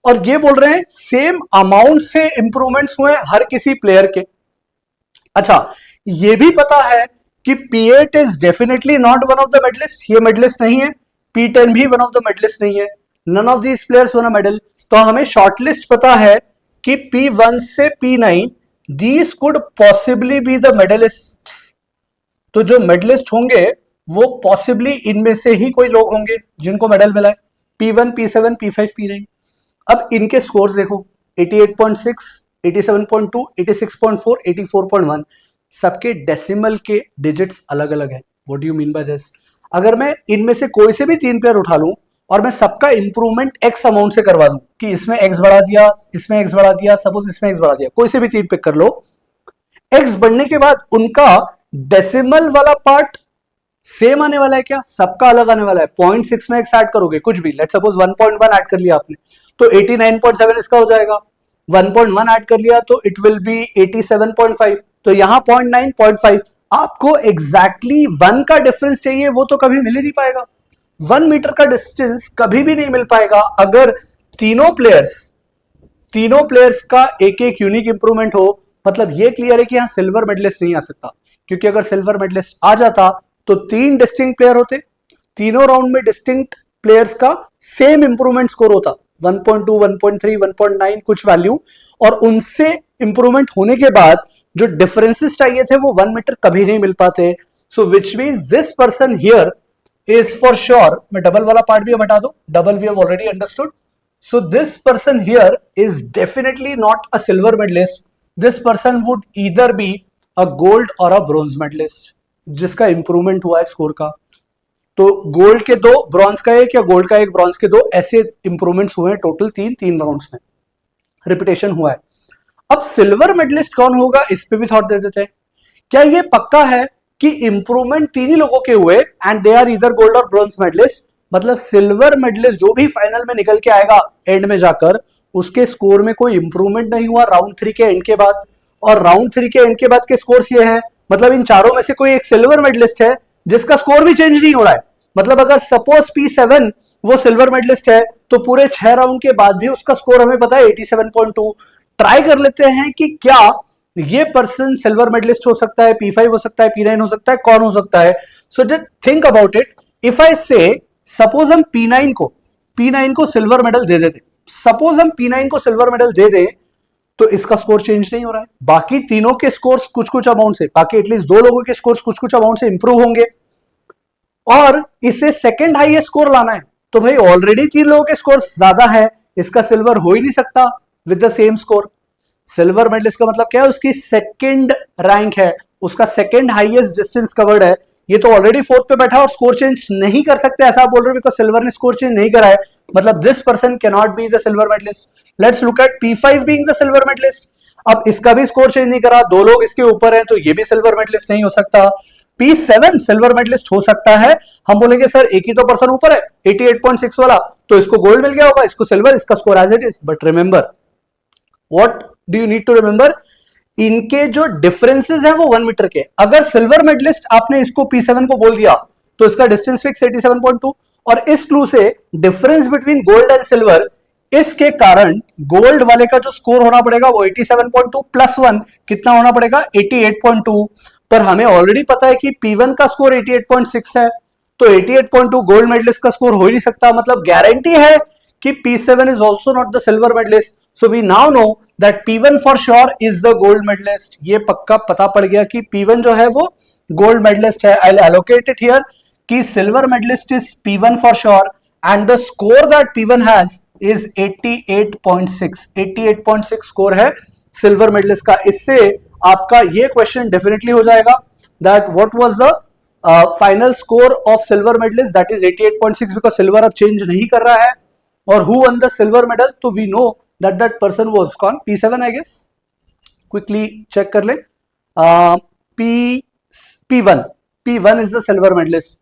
और ये बोल रहे हैं सेम अमाउंट से इंप्रूवमेंट्स हुए हर किसी प्लेयर के। अच्छा, ये भी पता है कि P8 is definitely not one of the medalist, ये मेडलिस्ट नहीं है, P10 भी वन ऑफ द मेडलिस्ट नहीं है, none of these players won a medal. तो हमें शॉर्टलिस्ट पता है कि P1 से P9 these could possibly be the medalist. तो जो मेडलिस्ट होंगे वो पॉसिबली इनमें से ही कोई लोग होंगे जिनको मेडल मिला है, P1, P7, P5, P9। अब इनके स्कोर्स देखो, 88.6, 87.2, 86.4, 84.1, सबके डेसिमल के डिजिट्स अलग अलग है। What do you mean by this? अगर मैं इनमें से कोई से भी 3 प्लेयर उठा लूं और मैं सबका इंप्रूवमेंट एक्स अमाउंट से करवा दूं कि इसमें एक्स बढ़ा दिया, इसमें एक्स बढ़ा दिया, सपोज इसमें एक्स बढ़ा दिया, कोई से भी 3 पिक कर लो, एक्स बढ़ने के बाद उनका डेसिमल वाला पार्ट सेम आने वाला है क्या? सबका अलग आने वाला है। 0.6 में एक्स ऐड करोगे कुछ भी, लेट सपोज 1.1 ऐड कर लिया आपने तो 89.7 इसका हो जाएगा, 1.1 ऐड कर लिया तो इट विल बी 87.5, तो यहां 0.9 0.5, आपको एग्जैक्टली 1 का डिफरेंस चाहिए, वो तो कभी मिल ही नहीं पाएगा। 1 मीटर का डिस्टेंस कभी भी नहीं मिल पाएगा अगर तीनों प्लेयर्स का एक एक यूनिक इंप्रूवमेंट हो। मतलब ये क्लियर है कि यहां सिल्वर मेडलिस्ट नहीं आ सकता, क्योंकि अगर सिल्वर मेडलिस्ट आ जाता तो 3 डिस्टिंक्ट प्लेयर होते, तीनों राउंड में डिस्टिंक्ट प्लेयर्स का सेम इंप्रूवमेंट स्कोर होता, 1.2 1.3 1.9 कुछ वैल्यू, और उनसे इंप्रूवमेंट होने के बाद जो डिफरेंसेस चाहिए थे वो 1 मीटर कभी नहीं मिल पाते। So which means this person here is for sure, मैं डबल वाला पार्ट भी बता दूं, double we have already understood. So this person here is definitely not a silver medalist, this person would either be a gold or a bronze medalist, जिसका improvement हुआ है score का। तो गोल्ड के 2, ब्रॉन्ज का 1 या गोल्ड का 1 bronze के 2, ऐसे इंप्रूवमेंट्स हुए हैं टोटल 3 राउंड्स में, रिपीटेशन हुआ है। अब सिल्वर मेडलिस्ट कौन होगा इस पे भी थॉट दे देते हैं। क्या ये पक्का है कि इंप्रूवमेंट 3 ही लोगों के हुए and they are either gold और ब्रॉन्ज मेडलिस्ट? मतलब सिल्वर मेडलिस्ट जो भी फाइनल में निकल के आएगा एंड में जाकर, उसके स्कोर में कोई इंप्रूवमेंट नहीं हुआ राउंड 3 के एंड के बाद, और राउंड 3 के एंड के बाद के स्कोर्स ये हैं, मतलब इन चारों में से कोई एक सिल्वर मेडलिस्ट है जिसका स्कोर भी चेंज नहीं हो रहा है। मतलब अगर सपोज P7 वो सिल्वर मेडलिस्ट है तो पूरे 6 राउंड के बाद भी उसका स्कोर हमें पता है 87.2। ट्राई कर लेते हैं कि क्या ये पर्सन सिल्वर मेडलिस्ट हो सकता है, P5 हो सकता है, P9 हो सकता है, कौन हो सकता है? So just think about it. If I से सपोज हम P9 को सिल्वर मेडल दे देते, सपोज हम P9 को सिल्वर मेडल दे दें, तो इसका स्कोर चेंज नहीं हो रहा है, बाकी तीनों के स्कोर्स कुछ कुछ अमाउंट से, बाकी एटलीस्ट 2 लोगों के स्कोर्स कुछ कुछ अमाउंट से इंप्रूव होंगे, और इसे सेकंड हाईएस्ट स्कोर लाना है। तो भाई ऑलरेडी 3 लोगों के स्कोर ज्यादा है, इसका सिल्वर हो ही नहीं सकता with the same score. Silver medalist का मतलब क्या है? उसकी सेकंड रैंक है, उसका सेकंड हाईएस्ट डिस्टेंस कवर्ड है। ये तो ऑलरेडी 4th पे बैठा और स्कोर चेंज नहीं कर सकते, ऐसा आप बोल रहे हो, बिकॉज सिल्वर ने स्कोर चेंज नहीं करा है, मतलब this person can not be the silver medalist. Let's look at P5 being the silver medalist. अब इसका भी स्कोर चेंज नहीं करा, 2 लोग इसके ऊपर हैं, तो ये भी सिल्वर मेडलिस्ट नहीं हो सकता। P7 सिल्वर मेडलिस्ट हो सकता है, हम बोलेंगे सर एक ही तो पर्सन ऊपर है 88.6 वाला, तो इसको गोल्ड मिल गया होगा, इसको सिल्वर, इसका score as it is. But remember, what do you need to remember, इनके जो डिफरेंसेस हैं वो 1 मीटर के। अगर सिल्वर मेडलिस्ट आपने इसको P7 को बोल दिया तो इसका डिस्टेंस फिक्स 87.2, और इस क्लू से difference between gold and silver, इसके कारण गोल्ड वाले का जो स्कोर होना पड़ेगा वो 87.2 प्लस 1 कितना होना पड़ेगा? 88.2। पर हमें ऑलरेडी पता है कि P1 का स्कोर 88.6 है, तो 88.2 गोल्ड मेडलिस्ट का स्कोर हो ही नहीं सकता। मतलब गारंटी है कि P7 is also not the silver medalist. So we now know that P1 for sure is the gold medalist. ये पक्का पता पड़ गया कि P1 जो है वो gold medalist है। I'll allocate it here कि silver medalist is P1 for sure and the score that P1 has is 88.6. 88.6 score है सिल्वर मेडलिस्ट का। इससे आपका ये क्वेश्चन डेफिनेटली हो जाएगा that what was the final score of silver medalist, that is 88.6, because silver अब change नहीं कर रहा है। और who won the silver medal, तो we know that that person was कौन? P7 I guess, quickly check कर ले। P1 is the silver medalist,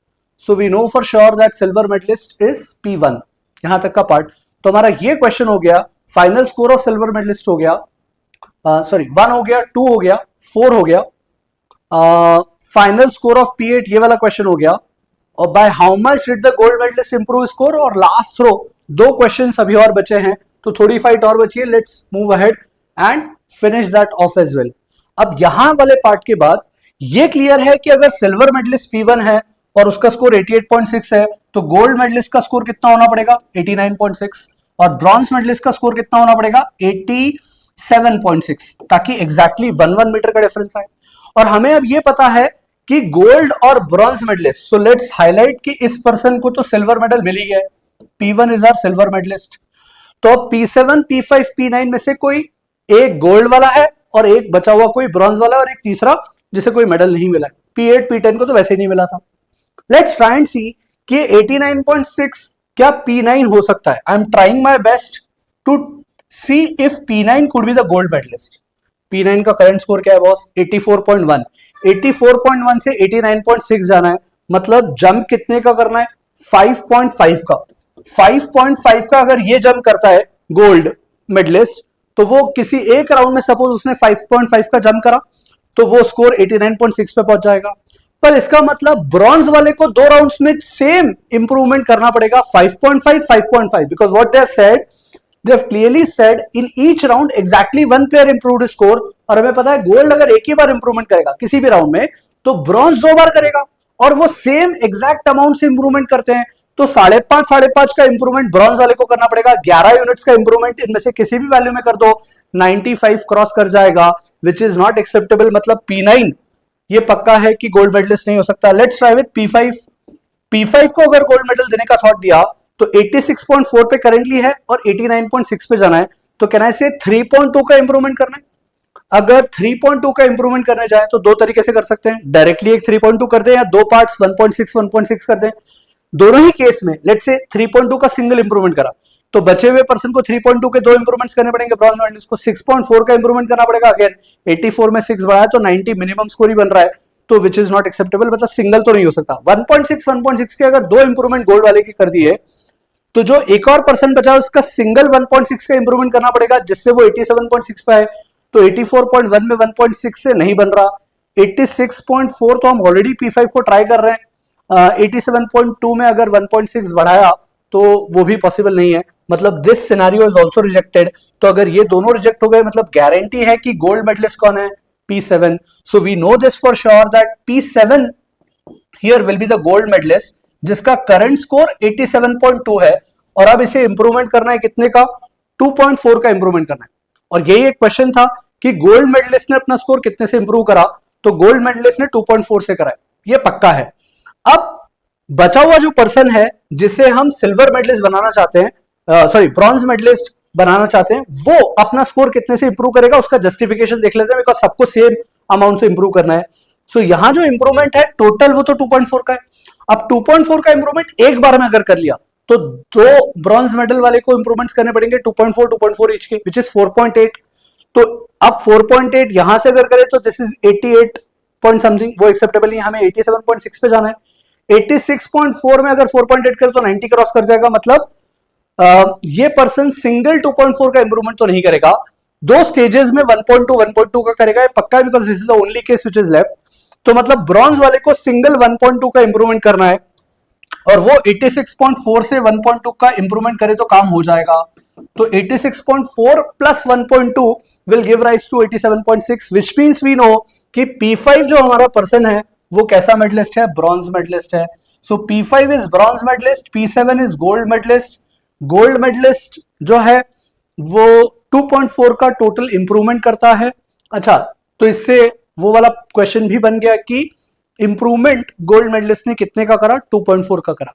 so we know for sure that silver medalist is P1। यहां तक का part तो हमारा ये क्वेश्चन हो गया। Final score of silver medalist हो गया, सॉरी 1 हो गया, 2 हो गया, 4 हो गया, फाइनल स्कोर ऑफ P8 ये वाला क्वेश्चन हो गया, और by how much did the gold medallist improve score, और लास्ट थ्रो 2 क्वेश्चंस अभी और बचे हैं, तो थोड़ी फाइट और बची है। Let's move ahead and finish that off as well. अब यहां वाले पार्ट के बाद ये क्लियर है कि अगर सिल्वर मेडलिस्ट P1 है और उसका स्कोर 88.6 है, तो गोल्ड मेडलिस्ट का स्कोर कितना होना पड़ेगा? 89.6, और ब्रॉन्ज मेडलिस्ट का स्कोर कितना होना पड़ेगा? 87.6, ताकि एग्जैक्टली 1 मीटर का डिफरेंस आए। और हमें अब ये पता है कि गोल्ड और bronze medalist, so let's highlight कि इस पर्सन को तो सिल्वर मेडल मिल ही गया, P1 is our silver medallist. तो P7, P5, P9 में से कोई एक गोल्ड वाला है और एक बचा हुआ कोई ब्रॉन्ज वाला और एक तीसरा जिसे कोई मेडल नहीं मिला है। P8, P10 को तो वैसे ही नहीं मिला था। लेट्स ट्राई एंड सी कि 89.6 क्या P9 हो सकता है. I am trying my best to see if P9 could be the gold medalist. P9 का करंट स्कोर क्या है बॉस? 84.1. 84.1 से 89.6 जाना है, मतलब जंप कितने का करना है? 5.5 का. 5.5 का अगर ये जंप करता है गोल्ड मेडलिस्ट, तो वो किसी एक राउंड में सपोज उसने 5.5 का जंप करा, तो वो स्कोर 89.6 पे पहुंच जाएगा. पर इसका मतलब ब्रॉन्ज वाले को 2 राउंड्स में सेम इंप्रूवमेंट करना पड़ेगा, 5.5 5.5, because what they have said, they have clearly said in each round exactly one player improved his score. और हमें पता है गोल्ड अगर एक ही बार इंप्रूवमेंट करेगा किसी भी राउंड में, तो ब्रॉन्ज 2 बार करेगा, और वो सेम एग्जैक्ट अमाउंट से इंप्रूवमेंट करते हैं. तो 5.5 का इंप्रूवमेंट ब्रॉन्ज वाले को करना पड़ेगा. 11 यूनिट्स का इंप्रूवमेंट इनमें से किसी भी वैल्यू में कर दो, 95 क्रॉस कर जाएगा, विच इज नॉट एक्सेप्टेबल. मतलब P9 ये पक्का है कि गोल्ड मेडलिस्ट नहीं हो सकता. Let's try with P5. P5 को अगर गोल्ड मेडल देने का थॉट दिया, तो 86.4 पे करेंटली है और 89.6 पे जाना है, तो कैन आई से 3.2 का इंप्रूवमेंट करना है. अगर 3.2 का इंप्रूवमेंट करने जाए तो 2 तरीके से कर सकते हैं. डायरेक्टली एक 3.2 कर दें, या 2 पार्ट्स 1.6 कर दें. दोनों ही केस में लेट्स से 3.2 का सिंगल इंप्रूवमेंट करा, तो बचे हुए पर्सन को 3.2 के 2 इंप्रूवमेंट्स करने पड़ेंगे. ब्रॉन्ज मेडलिस्ट को 6.4 का इंप्रूवमेंट करना पड़ेगा. अगेन 84 में 6 बढ़ाया तो 90 मिनिमम स्कोर ही बन रहा है, तो विच इज नॉट एक्सेप्टेबल. मतलब सिंगल तो नहीं हो सकता. 1.6 के अगर 2 इंप्रूवमेंट गोल्ड वाले की कर दिए, तो जो एक और पर्सन बचा उसका सिंगल 1.6 का इंप्रूवमेंट करना पड़ेगा, जिससे वो 87.6 पे आए. तो 84.1 में 1.6 से नहीं बन रहा. 86.4 तो हम ऑलरेडी P5 को ट्राई कर रहे हैं. 87.2 में अगर 1.6 बढ़ाया तो वो भी पॉसिबल नहीं है. मतलब this scenario is also rejected. तो अगर ये दोनों रिजेक्ट हो गए, मतलब गारंटी है कि गोल्ड मेडलिस्ट कौन है? P7. So we know this for sure that P7 here will be the gold medalist, जिसका करंट स्कोर 87.2 है, और अब इसे इंप्रूवमेंट करना है कितने का? 2.4 का इंप्रूवमेंट करना है. और यही एक क्वेश्चन था कि गोल्ड मेडलिस्ट ने अपना स्कोर कितने से इंप्रूव करा, तो गोल्ड मेडलिस्ट ने 2.4 से करा है. ये पक्का है. अब बचा हुआ जो पर्सन है जिसे हम सिल्वर मेडलिस्ट बनाना चाहते हैं, सॉरी ब्रॉन्ज मेडलिस्ट बनाना चाहते हैं, वो अपना स्कोर कितने से इंप्रूव करेगा उसका जस्टिफिकेशन देख लेते हैं, बिकॉज सबको सेम अमाउंट से इंप्रूव करना है. सो यहां जो इंप्रूवमेंट है टोटल वो तो 2.4 का है. अब 2.4 का इंप्रूवमेंट एक बार में अगर कर लिया, तो 2 ब्रॉन्ज मेडल वाले को इंप्रूवमेंट्स करने पड़ेंगे 2.4 ईच के, विच इज 4.8. तो अब 4.8 यहां से अगर करें तो दिस इज 88 पॉइंट समथिंग, वो एक्सेप्टेबल नहीं. हमें 87.6 पे जाना है. 86.4 में अगर 4.8 करे तो 90 क्रॉस कर जाएगा. मतलब ये पर्सन सिंगल 2.4 का इंप्रूवमेंट तो नहीं करेगा, 2 स्टेजेस में 1.2 का करेगा. पक्का है, because this is the only case which is left. तो मतलब ब्रॉन्ज वाले को सिंगल 1.2 का इंप्रूवमेंट करना है, और वो 86.4 से 1.2 का इंप्रूवमेंट करे तो काम हो जाएगा. तो 86.4 plus 1.2 will give rise to 87.6, which means we know कि P5 जो हमारा पर्सन है वो कैसा मेडलिस्ट है? ब्रॉन्ज मेडलिस्ट है. So P5 is bronze medalist, P7 is gold medalist. Gold medalist जो है वो 2.4 का टोटल इंप्रूवमेंट करता है. अच्छा, तो इससे वो वाला क्वेश्चन भी बन गया कि इंप्रूवमेंट गोल्ड मेडलिस्ट ने कितने का करा? 2.4 का करा.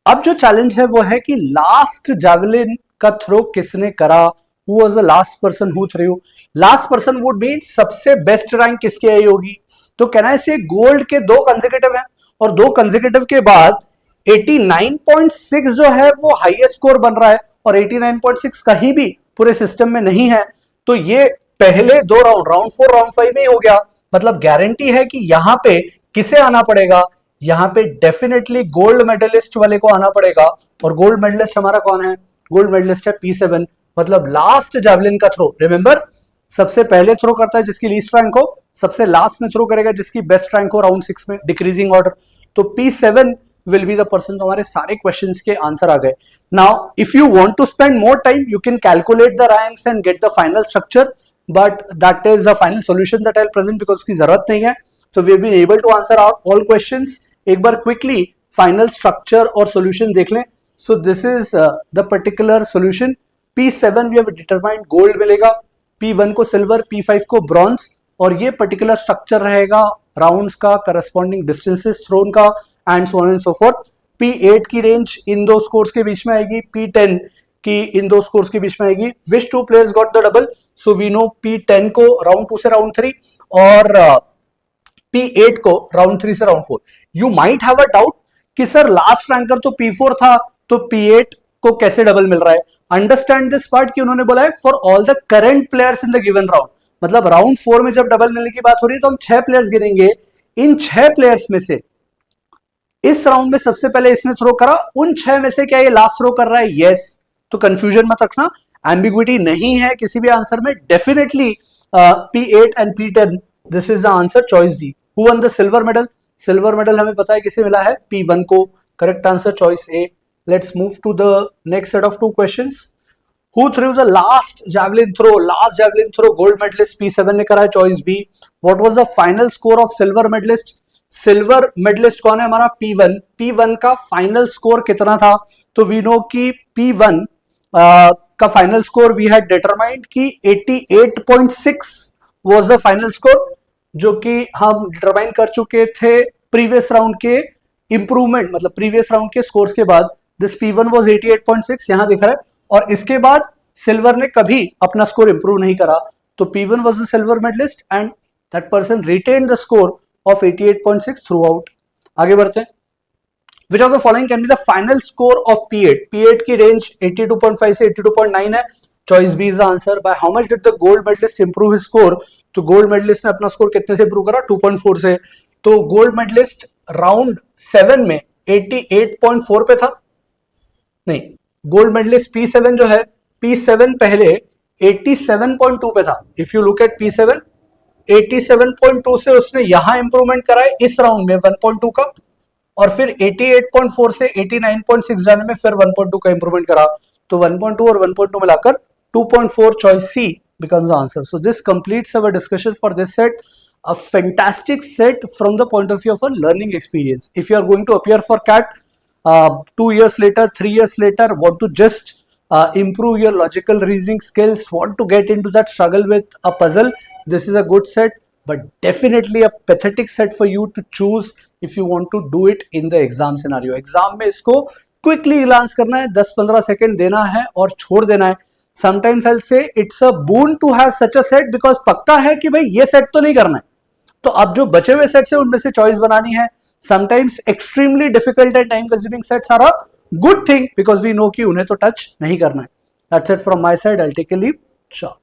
अब जो चैलेंज है वो है कि लास्ट जैवलिन का थ्रो किसने करा? Who was the last person who through? Last person would be सबसे बेस्ट रैंक किसकी आई होगी? तो कैन आई से गोल्ड के 2 कंसेक्यूटिव हैं, और 2 कंसेक्यूटिव के बाद 89.6 जो है वो हाईएस्ट स्कोर बन रहा है, और 89.6 कहीं भी पूरे सिस्टम में नहीं है. तो ये पहले 2 राउंड 4 राउंड 5 में ही हो गया. मतलब गारंटी है कि यहां पे किसे आना पड़ेगा? यहां पे डेफिनेटली गोल्ड मेडलिस्ट वाले को आना पड़ेगा. और गोल्ड मेडलिस्ट हमारा कौन है? गोल्ड मेडलिस्ट है P7. मतलब लास्ट जैवलिन का थ्रो, रिमेंबर, सबसे पहले थ्रो करता है जिसकी लीस्ट रैंक हो, सबसे लास्ट में थ्रो करेगा जिसकी बेस्ट रैंक हो राउंड 6 में, डिक्रीजिंग ऑर्डर. तो P7 will be the person. तो हमारे सारे क्वेश्चंस के आंसर आ गए. Now if you want to spend more time you can calculate the ranks and get the final structure, but that is a final solution that I will present, because उसकी जरूरत नहीं है. So we have been able to answer all questions. एक बार quickly final structure और solution देख लें. So this is the particular solution. P7 we have determined gold मिलेगा, P1 को सिल्वर, P5 को ब्रॉन्ज, और ये पर्टिकुलर स्ट्रक्चर रहेगा राउंड्स का, करस्पॉन्डिंग डिस्टेंसेस थ्रोन का, and so on and so forth. P8 की रेंज इन दो स्कोर्स के बीच में आएगी, P10 की इन दो स्कोर्स के बीच में आएगी. Which 2 players got the double? So we know P10 को राउंड 2 से राउंड 3 और P8 को राउंड 3 से round 4. You might have a doubt कि सर लास्ट रैंकर तो P4 था, तो P8 को कैसे डबल मिल रहा है? अंडरस्टैंड दिस पार्ट कि उन्होंने बोला है for all the current players in the given round, मतलब राउंड 4 में जब डबल मिलने की बात हो रही है तो हम 6 प्लेयर्स गिनेंगे। इन 6 प्लेयर्स में से इस राउंड में सबसे पहले इसने थ्रो करा, उन 6 में से क्या ये लास्ट थ्रो कर रहा है? यस। तो कंफ्यूजन मत रखना, एम्बिग्विटी नहीं है किसी भी आंसर में, definitely P8 and P10 this is the answer, choice D. Who won the silver medal? Silver medal हमें पता है किसे मिला है, P1 को। Correct answer choice A. Let's move to the next set of 2 questions. Who threw the last javelin throw? Last javelin throw gold medalist P7 ने करा है, choice B. What was the final score of silver medalist? Silver medalist कौन है हमारा? P1। P1 का final score कितना था? तो वी नो कि P1 का final score we had determined कि 88.6 वाज द फाइनल स्कोर, जो कि हम डिटरमाइन कर चुके थे प्रीवियस राउंड के इंप्रूवमेंट, मतलब प्रीवियस राउंड के स्कोर्स के बाद। दिस P1 वाज 88.6 यहां दिख रहा है, और इसके बाद सिल्वर ने कभी अपना स्कोर इंप्रूव नहीं करा, तो P1 was the silver medalist and that person retained the score of 88.6 throughout। आगे बढ़ते हैं। Which of the following can be the final score of P8? P8 की रेंज 82.5 से 82.9 है, choice B is the answer. By how much did the gold medallist improve his score? तो gold medallist ने अपना score कितने से improve करा? 2.4 से। तो गोल्ड मेडलिस्ट राउंड 7 में 88.4 पे था, नहीं, गोल्ड मेडलिस्ट P7 जो है, P7 पहले 87.2 पे था। If you look at P7, 87.2 से उसने यहां इंप्रूवमेंट करा है इस राउंड में 1.2 का, और फिर 88.4 से 89.6 जाने में फिर 1.2 का इंप्रूवमेंट करा, तो 1.2 और 1.2 मिलाकर 2.4, choice C becomes the answer. So this completes our discussion for this set. A fantastic set from the point of view of a learning experience. If you are going to appear for CAT 2 years later, 3 years later, want to just improve your logical reasoning skills, want to get into that struggle with a puzzle, this is a good set, but definitely a pathetic set for you to choose if you want to do it in the exam scenario. Exam में इसको quickly glance करना है, 10-15 second देना है और छोड़ देना है। Sometimes I'll say it's a boon to have such a set because पक्का है कि भाई ये सेट तो नहीं करना है, तो अब जो बचे हुए सेट्स है उनमें से चॉइस बनानी है। Sometimes extremely difficult and time consuming sets are a good thing because we know कि उन्हें तो टच नहीं करना है। That's it from my side. I'll take a leave. Ciao.